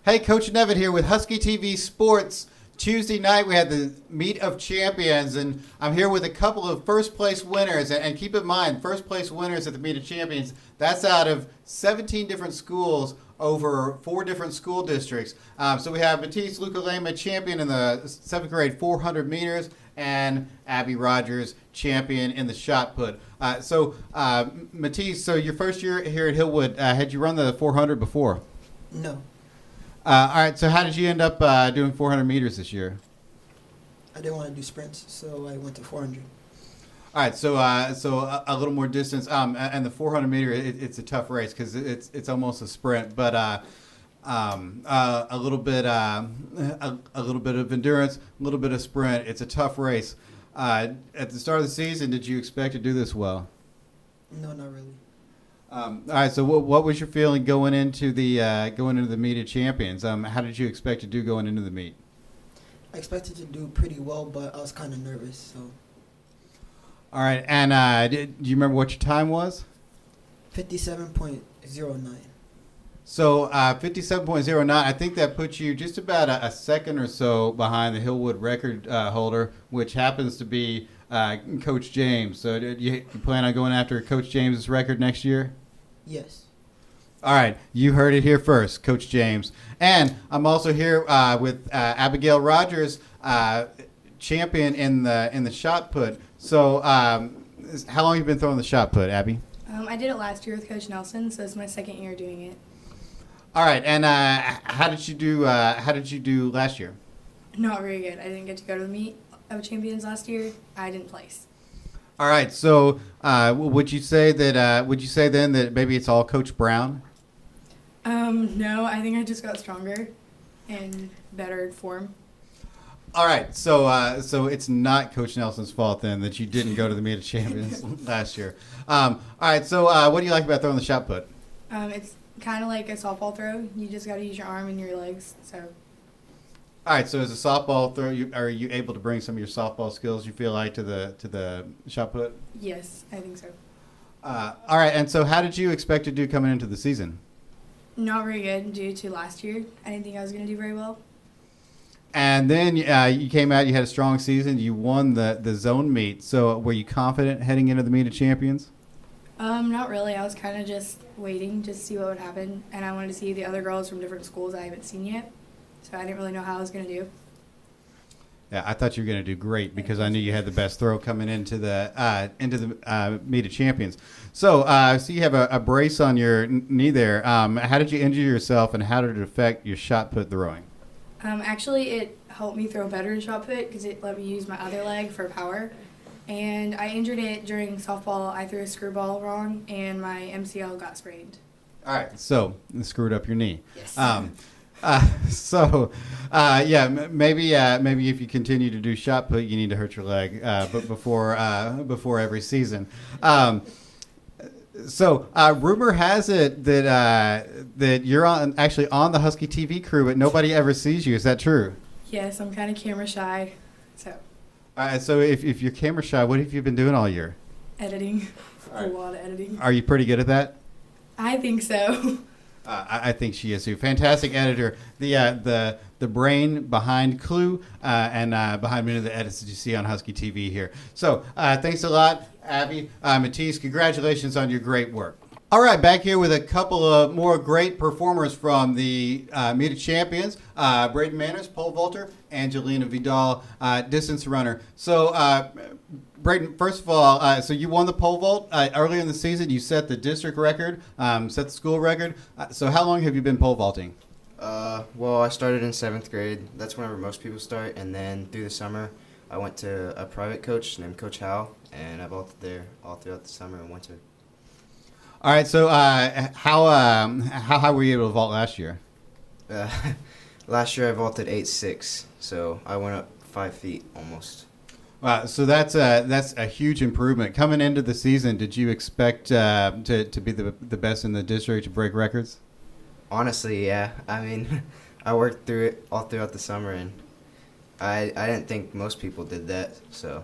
Hey, Coach Nevitt here with Husky TV Sports. Tuesday night we had the Meet of Champions, and I'm here with a couple of first place winners. And keep in mind, first place winners at the Meet of Champions, that's out of 17 different schools over 4 different school districts. So we have Matisse Lukalema, champion in the 7th grade 400 meters, and Abby Rogers, champion in the shot put. Matisse, so your first year here at Hillwood, had you run the 400 before? No. All right, so how did you end up doing 400 meters this year? I didn't want to do sprints, so I went to 400. All right, so a little more distance, and the 400 meter, it's a tough race because it's almost a sprint, but a little bit of endurance, a little bit of sprint. It's a tough race. At the start of the season, did you expect to do this well? No, not really. All right. So, what was your feeling going into the meet of champions? How did you expect to do going into the meet? I expected to do pretty well, but I was kind of nervous. So. All right. And do you remember what your time was? 57.09. So 57.09. I think that puts you just about a second or so behind the Hillwood record holder, which happens to be Coach James. So, do you plan on going after Coach James's record next year? Yes. All right, you heard it here first, Coach James. And I'm also here with Abigail Rogers, champion in the shot put. So, how long have you been throwing the shot put, Abby? I did it last year with Coach Nelson, so it's my second year doing it. All right, and how did you do? How did you do last year? Not very good. I didn't get to go to the meet of champions last year. I didn't place. All right, so would you say then that maybe it's all Coach Brown? No, I think I just got stronger and better form. All right, so it's not Coach Nelson's fault then that you didn't go to the Meet of Champions last year. All right, so what do you like about throwing the shot put? It's kind of like a softball throw. You just got to use your arm and your legs. So. All right, so as a softball throw, are you able to bring some of your softball skills you feel like to the shot put? Yes, I think so. All right, and so how did you expect to do coming into the season? Not very good due to last year. I didn't think I was going to do very well. And then you came out, you had a strong season, you won the zone meet. So were you confident heading into the Meet of Champions? Not really. I was kind of just waiting to see what would happen, and I wanted to see the other girls from different schools I haven't seen yet. So I didn't really know how I was going to do. Yeah, I thought you were going to do great because I knew you had the best throw coming into the Meet of Champions. So, you have a brace on your knee there. How did you injure yourself, and how did it affect your shot put throwing? Actually, it helped me throw better in shot put because it let me use my other leg for power. And I injured it during softball. I threw a screwball wrong, and my MCL got sprained. All right, so it screwed up your knee. Yes. Maybe if you continue to do shot put, you need to hurt your leg, but before every season. Rumor has it that you're actually on the Husky TV crew, but nobody ever sees you. Is that true? Yes, I'm kind of camera shy, so. So if you're camera shy, what have you been doing all year? Editing, a lot of editing. Are you pretty good at that? I think so. I think she is too. Fantastic editor. The brain behind Clue and behind many of the edits that you see on Husky TV here. So thanks a lot, Abby. Matisse, congratulations on your great work. All right, back here with a couple of more great performers from the Meet of Champions. Braden Manners, pole vaulter, Angelina Vidal, distance runner. So, Braden, first of all, so you won the pole vault earlier in the season. You set the district record, set the school record. So how long have you been pole vaulting? Well, I started in 7th grade. That's whenever most people start. And then through the summer, I went to a private coach named Coach Hal, and I vaulted there all throughout the summer and winter. All right, so how high were you able to vault last year? Last year I vaulted 8.6, so I went up 5 feet almost. Wow, so that's a huge improvement. Coming into the season, did you expect to be the best in the district, to break records? Honestly, yeah. I mean, I worked through it all throughout the summer, and I didn't think most people did that, so.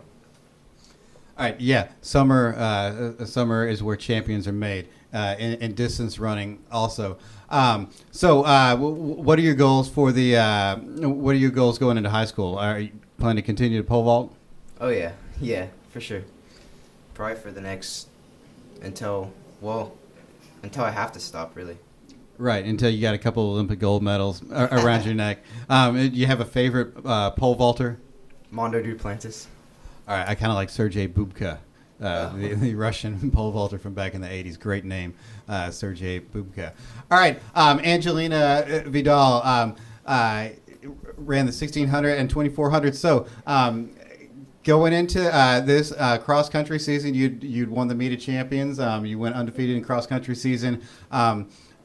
All right, yeah. Summer is where champions are made. in distance running also. What are your goals for the? What are your goals going into high school? Are you planning to continue to pole vault? Oh yeah, for sure. Probably for the next until I have to stop really. Right, until you got a couple of Olympic gold medals around your neck. Do you have a favorite pole vaulter? Mondo Duplantis. All right, I kind of like Sergei Bubka, the Russian pole vaulter from back in the 80s. Great name, Sergei Bubka. All right, Angelina Vidal ran the 1600 and 2400. So going into this cross-country season, you'd won the Meet of Champions. You went undefeated in cross-country season.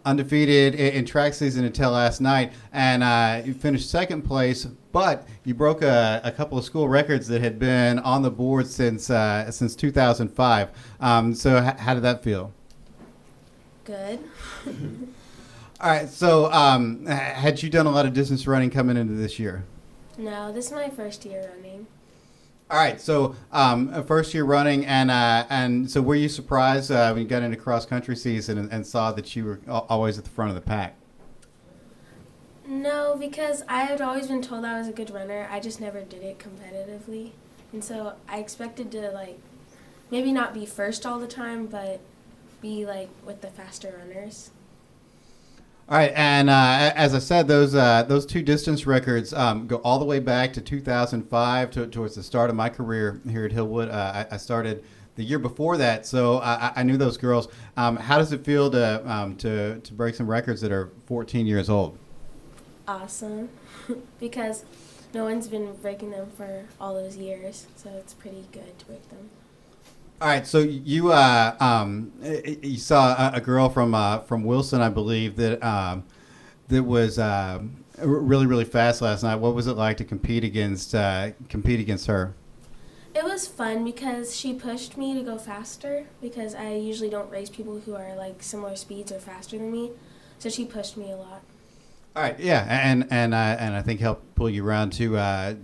Undefeated in track season until last night, and you finished second place, but you broke a couple of school records that had been on the board since 2005. So how did that feel? Good. All right, so had you done a lot of distance running coming into this year? No, this is my first year running. All right, so first year running, and so were you surprised when you got into cross country season and saw that you were always at the front of the pack? No, because I had always been told I was a good runner. I just never did it competitively. And so I expected to, maybe not be first all the time, but be, with the faster runners. All right, and as I said, those two distance records go all the way back to 2005, towards the start of my career here at Hillwood. I started the year before that, so I knew those girls. How does it feel to break some records that are 14 years old? Awesome, because no one's been breaking them for all those years, so it's pretty good to break them. All right, so you saw a girl from Wilson, I believe, that was really, really fast last night. What was it like to compete against her? It was fun because she pushed me to go faster, because I usually don't race people who are similar speeds or faster than me, so she pushed me a lot. All right, yeah, and I think helped pull you around to a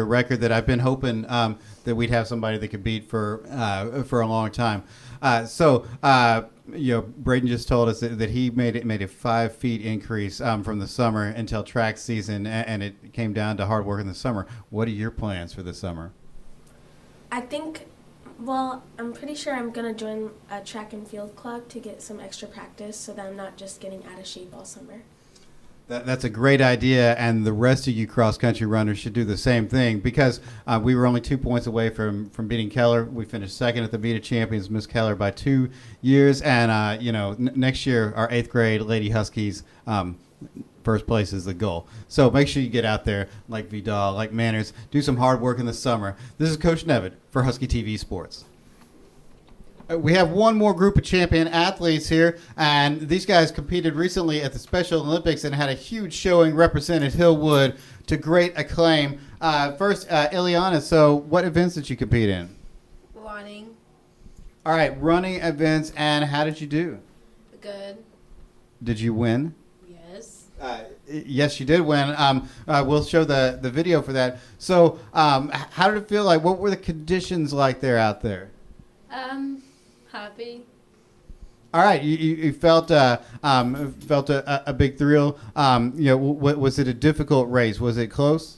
record that I've been hoping that we'd have somebody that could beat for a long time. Braden just told us that he made a 5 feet increase from the summer until track season, and it came down to hard work in the summer. What are your plans for the summer? I'm pretty sure I'm going to join a track and field club to get some extra practice so that I'm not just getting out of shape all summer. That's a great idea, and the rest of you cross-country runners should do the same thing, because we were only 2 points away from beating Keller. We finished second at the Meet of Champions, missed Keller by 2 years, and next year our 8th grade Lady Huskies, first place is the goal. So make sure you get out there like Vidal, like Manners, do some hard work in the summer. This is Coach Nevitt for Husky TV Sports. We have one more group of champion athletes here, and these guys competed recently at the Special Olympics and had a huge showing, represented Hillwood to great acclaim. First, Ileana, so what events did you compete in? Running. All right, running events, and how did you do? Good. Did you win? Yes. Yes, you did win. We'll show the video for that. So how did it feel like? What were the conditions like out there? Happy. All right, you felt a big thrill. Was it a difficult race? Was it close?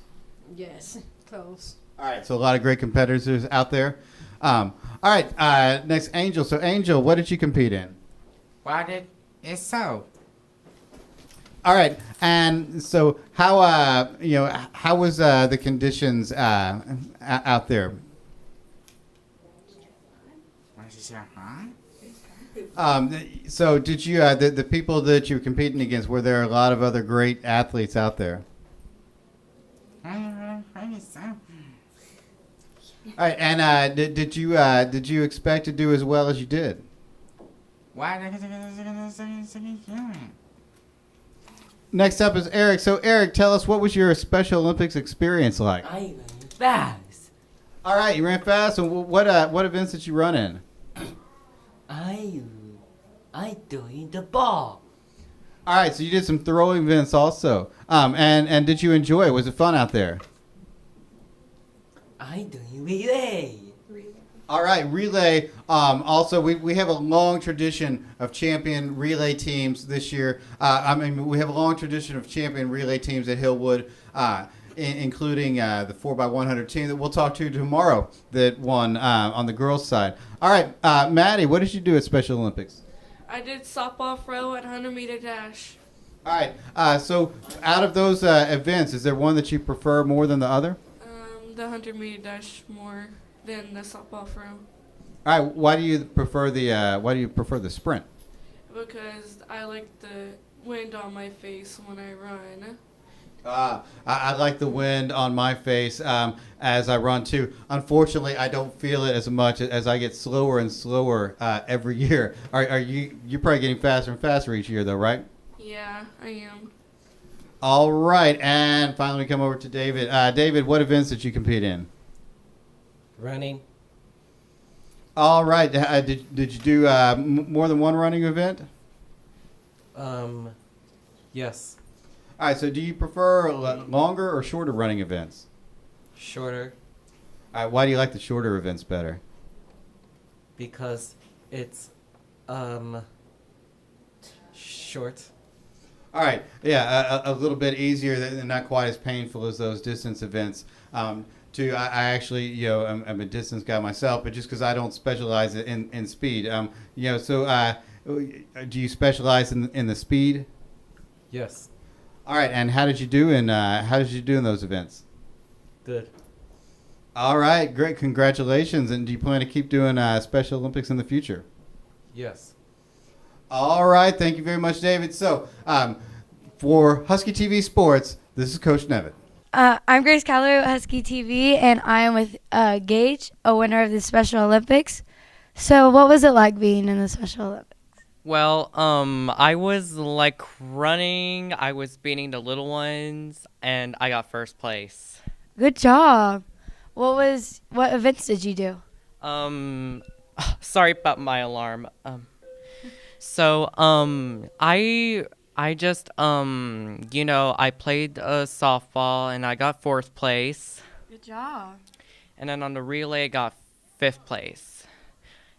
Yes, close. All right, so a lot of great competitors out there. All right, next, Angel. So, Angel, what did you compete in? It's so. All right, and so how was the conditions out there? So did you the people that you were competing against, were there a lot of other great athletes out there? All right, and did you expect to do as well as you did? Next up is Eric. So Eric, tell us, what was your Special Olympics experience like? I ran fast. All right, you ran fast. And what events did you run in? I doing the ball. All right, so you did some throwing events also. And did you enjoy it? Was it fun out there? I doing relay. All right, relay. Also, we have a long tradition of champion relay teams this year. We have a long tradition of champion relay teams at Hillwood, including the 4x100 team that we'll talk to tomorrow that won on the girls' side. All right, Maddie, what did you do at Special Olympics? I did softball throw and 100-meter dash. All right, so out of those events, is there one that you prefer more than the other? The 100-meter dash more than the softball throw. All right, why do you prefer the sprint? Because I like the wind on my face when I run. I like the wind on my face as I run too. Unfortunately, I don't feel it as much as I get slower and slower every year. You're probably getting faster and faster each year, though, right? Yeah, I am. All right, and finally we come over to David. David, what events did you compete in? Running. All right, did you do more than one running event? Yes. All right, so do you prefer longer or shorter running events? Shorter. All right, why do you like the shorter events better? Because it's short. All right, yeah, a little bit easier and not quite as painful as those distance events. I actually, I'm a distance guy myself, but just because I don't specialize in speed, so do you specialize in the speed? Yes. All right, and how did you do in those events? Good. All right, great, congratulations! And do you plan to keep doing Special Olympics in the future? Yes. All right, thank you very much, David. So, for Husky TV Sports, this is Coach Nevitt. I'm Grace Calloway with Husky TV, and I am with Gage, a winner of the Special Olympics. So, what was it like being in the Special Olympics? Well, I was like running, I was beating the little ones, and I got first place. Good job. What events did you do? Sorry about my alarm. I just, I played softball and I got fourth place. Good job. And then on the relay, I got fifth place.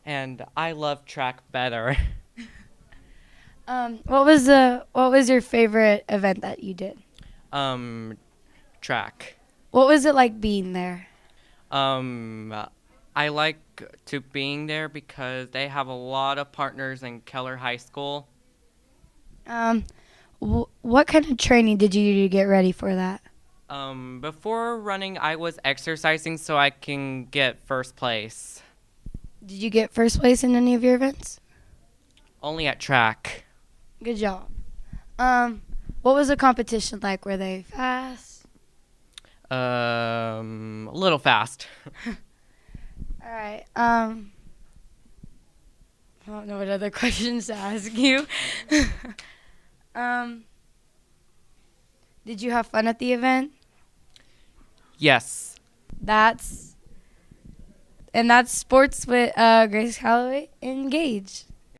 And I love track better. What was your favorite event that you did? Track. What was it like being there? I like to being there because they have a lot of partners in Keller High School. What kind of training did you do to get ready for that? Before running, I was exercising so I can get first place. Did you get first place in any of your events? Only at track. Good job. What was the competition like? Were they fast? A little fast. All right. I don't know what other questions to ask you. Did you have fun at the event? Yes. That's sports with Grace Calloway and Gage.